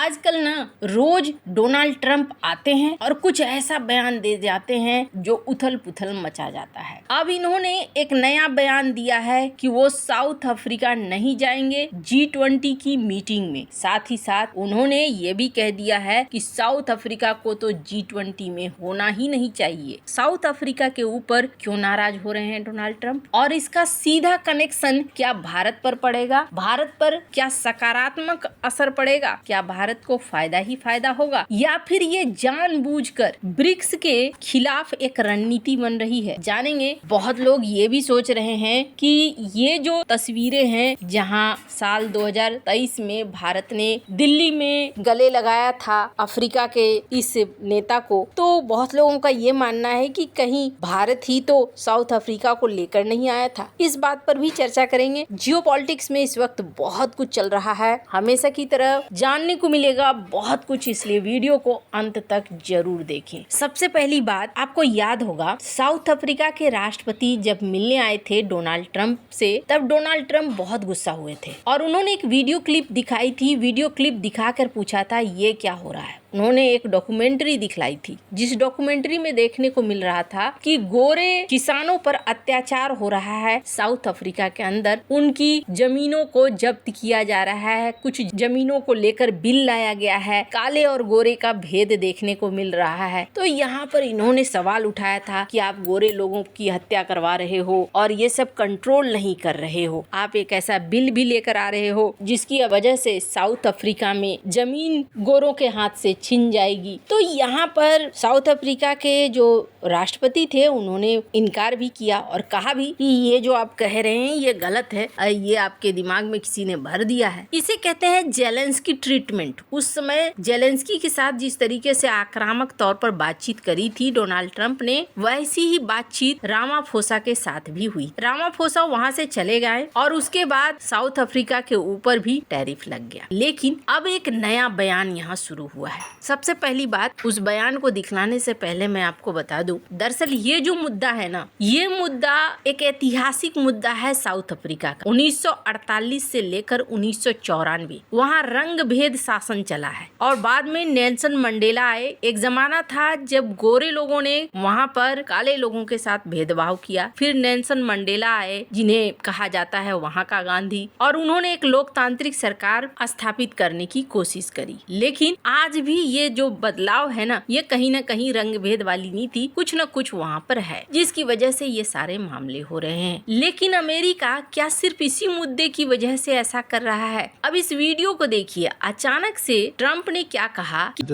आजकल ना रोज Donald Trump आते हैं और कुछ ऐसा बयान दे जाते हैं जो उथल पुथल मचा जाता है। अब इन्होंने एक नया बयान दिया है कि वो साउथ अफ्रीका नहीं जाएंगे G20 की मीटिंग में। साथ ही साथ उन्होंने ये भी कह दिया है कि साउथ अफ्रीका को तो G20 में होना ही नहीं चाहिए। साउथ अफ्रीका के ऊपर क्यों नाराज हो रहे हैं डोनाल्ड ट्रंप, और इसका सीधा कनेक्शन क्या भारत पर पड़ेगा? भारत पर क्या सकारात्मक असर पड़ेगा? क्या भारत को फायदा ही फायदा होगा, या फिर ये जानबूझकर ब्रिक्स के खिलाफ एक रणनीति बन रही है? जानेंगे। बहुत लोग ये भी सोच रहे हैं कि ये जो तस्वीरें हैं जहां साल 2023 में भारत ने दिल्ली में गले लगाया था अफ्रीका के इस नेता को, तो बहुत लोगों का ये मानना है कि कहीं भारत ही तो साउथ अफ्रीका को लेकर नहीं आया था। इस बात पर भी चर्चा करेंगे। जियोपॉलिटिक्स में इस वक्त बहुत कुछ चल रहा है, हमेशा की तरह जानने को मिलेगा बहुत कुछ, इसलिए वीडियो को अंत तक जरूर देखें। सबसे पहली बात, आपको याद होगा साउथ अफ्रीका के राष्ट्रपति जब मिलने आए थे डोनाल्ड ट्रंप से, तब डोनाल्ड ट्रंप बहुत गुस्सा हुए थे और उन्होंने एक वीडियो क्लिप दिखाई थी। वीडियो क्लिप दिखाकर पूछा था ये क्या हो रहा है। उन्होंने एक डॉक्यूमेंट्री दिखलाई थी, जिस डॉक्यूमेंट्री में देखने को मिल रहा था कि गोरे किसानों पर अत्याचार हो रहा है साउथ अफ्रीका के अंदर। उनकी जमीनों को जब्त किया जा रहा है, कुछ जमीनों को लेकर बिल लाया गया है, काले और गोरे का भेद देखने को मिल रहा है। तो यहाँ पर इन्होंने सवाल उठाया था कि आप गोरे लोगों की हत्या करवा रहे हो और ये सब कंट्रोल नहीं कर रहे हो। आप एक ऐसा बिल भी लेकर आ रहे हो जिसकी वजह से साउथ अफ्रीका में जमीन गोरों के हाथ से छिन जाएगी। तो यहाँ पर साउथ अफ्रीका के जो राष्ट्रपति थे उन्होंने इनकार भी किया और कहा भी कि ये जो आप कह रहे हैं ये गलत है, ये आपके दिमाग में किसी ने भर दिया है। इसे कहते हैं जेलेंस्की ट्रीटमेंट। उस समय जेलेंस्की के साथ जिस तरीके से आक्रामक तौर पर बातचीत करी थी डोनाल्ड ट्रंप ने, वैसी ही बातचीत रामाफोसा के साथ भी हुई। रामाफोसा वहाँ से चले गए और उसके बाद साउथ अफ्रीका के ऊपर भी टैरिफ लग गया। लेकिन अब एक नया बयान यहाँ शुरू हुआ है। सबसे पहली बात, उस बयान को दिखलाने से पहले मैं आपको बता दूं, दरअसल ये जो मुद्दा है ना, ये मुद्दा एक ऐतिहासिक मुद्दा है साउथ अफ्रीका का। 1948 से लेकर 1994 वहाँ रंग भेद शासन चला है और बाद में नेल्सन मंडेला आए। एक जमाना था जब गोरे लोगों ने वहाँ पर काले लोगों के साथ भेदभाव किया। फिर नेल्सन मंडेला आए, जिन्हें कहा जाता है वहाँ का गांधी, और उन्होंने एक लोकतांत्रिक सरकार स्थापित करने की कोशिश करी। लेकिन आज भी ये जो बदलाव है ना, ये कहीं ना कहीं रंग भेद वाली नीति कुछ न कुछ वहाँ पर है, जिसकी वजह से ये सारे मामले हो रहे हैं। लेकिन अमेरिका क्या सिर्फ इसी मुद्दे की वजह से ऐसा कर रहा है? अब इस वीडियो को देखिए। अचानक से ट्रंप ने क्या कहा कि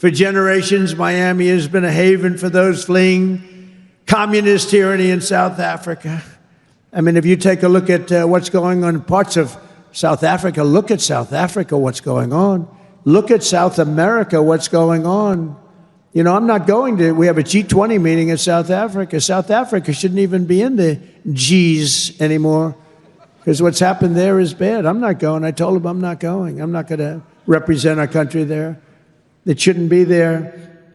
For generations, Miami has been a haven for those fleeing communist tyranny in South Africa. I mean, if you take a look at what's going on in parts of South Africa, look at South Africa, what's going on. Look at South America, what's going on. You know, I'm not going to, we have a G20 meeting in South Africa. South Africa shouldn't even be in the G's anymore because what's happened there is bad. I'm not going. I told them I'm not going. I'm not going to represent our country there. It shouldn't be there.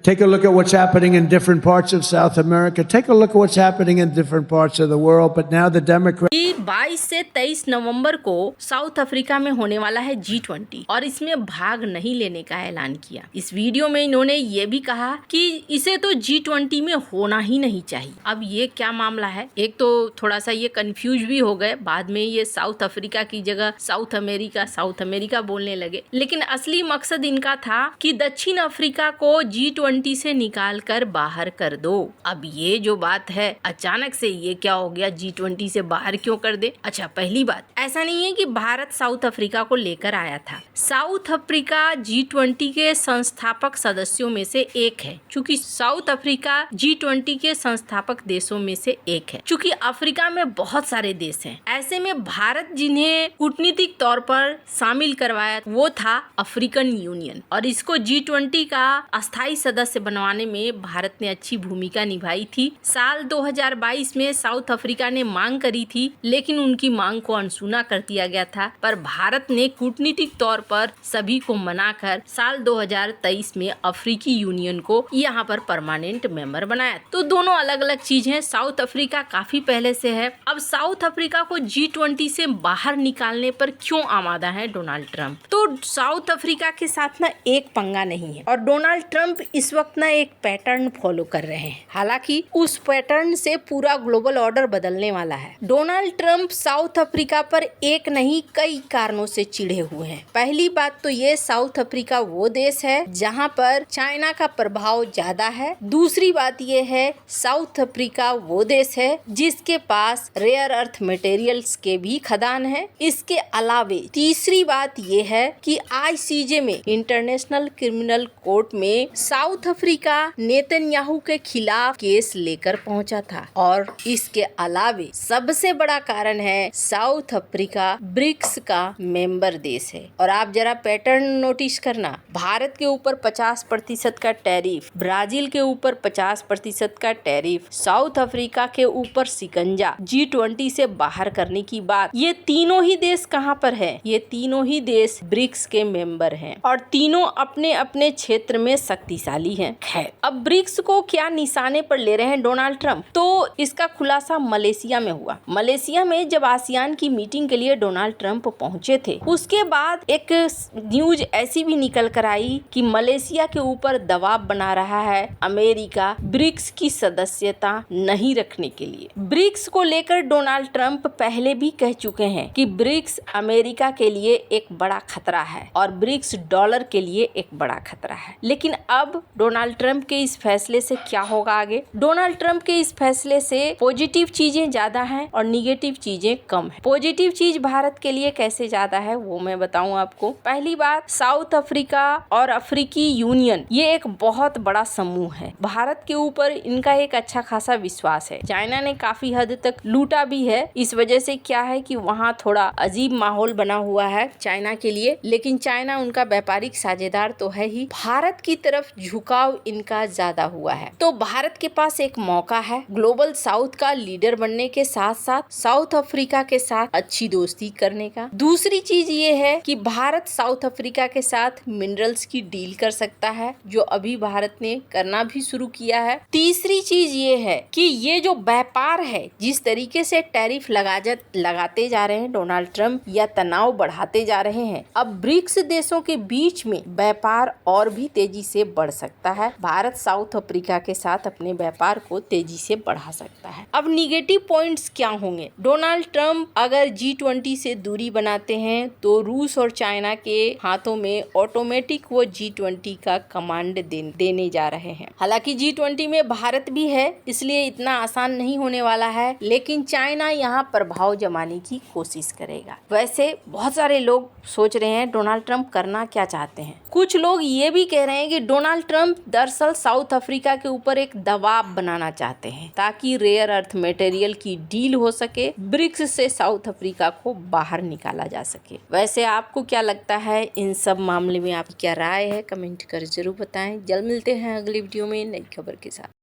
Take a look at what's happening in different parts of South America. Take a look at what's happening in different parts of the world. But now the Democrats... 22 से 23 नवंबर को south Africa में होने वाला है G20 और इसमें भाग नहीं लेने का ऐलान किया। इस वीडियो में इन्होंने ये भी कहा कि इसे तो G20 में होना ही नहीं चाहिए। अब ये क्या मामला है? एक तो थोड़ा सा ये कंफ्यूज भी हो गए, बाद में ये साउथ अफ्रीका की जगह साउथ अमेरिका बोलने लगे। लेकिन असली मकसद इनका था कि दक्षिण अफ्रीका को G20 से निकाल कर बाहर कर दो। अब ये जो बात है, अचानक से ये क्या हो गया, G20 से बाहर क्यों कर दे? अच्छा, पहली बात, ऐसा नहीं है कि भारत साउथ अफ्रीका को लेकर आया था। साउथ अफ्रीका G20 के संस्थापक सदस्यों में से एक है, क्योंकि साउथ अफ्रीका G20 के संस्थापक देशों में से एक है। क्योंकि अफ्रीका में बहुत सारे देश हैं, ऐसे में भारत जिन्हें कूटनीतिक तौर पर शामिल करवाया वो था अफ्रीकन यूनियन, और इसको G20 का अस्थायी सदस्य बनवाने में भारत ने अच्छी भूमिका निभाई थी। साल 2022 में साउथ अफ्रीका ने मांग करी थी, लेकिन उनकी मांग को अनसुना कर दिया गया था। पर भारत ने कूटनीतिक तौर पर सभी को मनाकर साल 2023 में अफ्रीकी यूनियन को यहाँ पर परमानेंट मेंबर बनाया। तो दोनों अलग अलग चीज हैं। साउथ अफ्रीका काफी पहले से है। अब साउथ अफ्रीका को G20 से बाहर निकालने पर क्यों आमादा है डोनाल्ड ट्रंप? तो साउथ अफ्रीका के साथ ना एक पंगा नहीं है और डोनाल्ड ट्रंप इस वक्त ना एक पैटर्न फॉलो कर रहे हैं। हालांकि उस पैटर्न से पूरा ग्लोबल ऑर्डर बदलने वाला है। डोनाल्ड ट्रंप साउथ अफ्रीका पर एक नहीं कई कारणों से चिढ़े हुए हैं। पहली बात तो ये, साउथ अफ्रीका वो देश है जहां पर चाइना का प्रभाव ज्यादा है। दूसरी बात ये है, साउथ अफ्रीका वो देश है जिसके पास रेयर अर्थ मटेरियल्स के भी खदान है। इसके अलावे तीसरी बात ये है कि ICJ में, इंटरनेशनल क्रिमिनल कोर्ट में, साउथ अफ्रीका नेतन्याहू के खिलाफ केस लेकर पहुंचा था। और इसके अलावे सबसे बड़ा कारण है, साउथ अफ्रीका ब्रिक्स का मेंबर देश है। और आप जरा पैटर्न नोटिस करना, भारत के ऊपर 50% का टैरिफ, ब्राजील के ऊपर 50% का टैरिफ, साउथ अफ्रीका के ऊपर सिकंजा, G20 से बाहर करने की बात। ये तीनों ही देश कहां पर है? ये तीनों ही देश ब्रिक्स के मेंबर हैं और तीनों अपने अपने क्षेत्र में शक्तिशाली हैं। खैर, अब ब्रिक्स को क्या निशाने पर ले रहे हैं डोनाल्ड ट्रंप? तो इसका खुलासा मलेशिया में हुआ। मलेशिया में जब आसियान की मीटिंग के लिए डोनाल्ड ट्रंप पहुंचे थे, उसके बाद एक न्यूज ऐसी भी निकल कर आई कि मलेशिया के ऊपर दबाव बना रहा है अमेरिका ब्रिक्स की सदस्यता नहीं रखने के लिए। ब्रिक्स को लेकर डोनाल्ड ट्रंप पहले भी कह चुके हैं कि ब्रिक्स अमेरिका के लिए एक बड़ा खतरा है और ब्रिक्स डॉलर के लिए एक बड़ा खतरा है। लेकिन अब डोनाल्ड ट्रंप के इस फैसले से क्या होगा आगे? डोनाल्ड ट्रंप के इस फैसले से पॉजिटिव चीजें ज्यादा हैं और निगेटिव चीजें कम है। पॉजिटिव चीज भारत के लिए कैसे ज्यादा है वो मैं बताऊं आपको। पहली बात, साउथ अफ्रीका और अफ्रीकी यूनियन ये एक बहुत बड़ा समूह है। भारत के ऊपर इनका एक अच्छा खासा विश्वास है। चाइना ने काफी हद तक लूटा भी है। इस वजह से क्या है कि वहाँ थोड़ा अजीब माहौल बना हुआ है चाइना के लिए, लेकिन चाइना उनका व्यापारिक साझेदार तो है ही। भारत की तरफ झुकाव इनका ज्यादा हुआ है। तो भारत के पास एक मौका है ग्लोबल साउथ का लीडर बनने के साथ साथ साउथ अफ्रीका के साथ अच्छी दोस्ती करने का। दूसरी चीज ये है कि भारत साउथ अफ्रीका के साथ मिनरल्स की डील कर सकता है, जो अभी भारत ने करना भी शुरू किया है। तीसरी चीज ये है कि ये जो व्यापार है, जिस तरीके से टैरिफ लगाते जा रहे हैं डोनाल्ड ट्रंप या तनाव बढ़ाते जा रहे हैं, अब ब्रिक्स देशों के बीच में व्यापार और भी तेजी से बढ़ सकता है। भारत साउथ अफ्रीका के साथ अपने व्यापार को तेजी से बढ़ा सकता है। अब निगेटिव पॉइंट्स क्या होंगे? डोनाल्ड ट्रंप अगर G20 से दूरी बनाते हैं तो रूस और चाइना के हाथों में ऑटोमेटिक वो G20 का कमांड देने जा रहे हैं। हालांकि G20 में भारत भी है, इसलिए इतना आसान नहीं होने वाला है, लेकिन चाइना यहाँ प्रभाव जमाने की कोशिश करेगा। वैसे बहुत सारे लोग सोच रहे हैं डोनाल्ड ट्रंप करना क्या चाहते हैं। कुछ लोग ये भी कह रहे हैं कि डोनाल्ड ट्रंप दरअसल साउथ अफ्रीका के ऊपर एक दबाव बनाना चाहते हैं ताकि रेयर अर्थ मटेरियल की डील हो सके, ब्रिक्स से साउथ अफ्रीका को बाहर निकाला जा सके। वैसे आपको क्या लगता है इन सब मामले में? आपकी क्या राय है? कमेंट कर जरूर बताएं। जल्द मिलते हैं अगली वीडियो में नई खबर के साथ।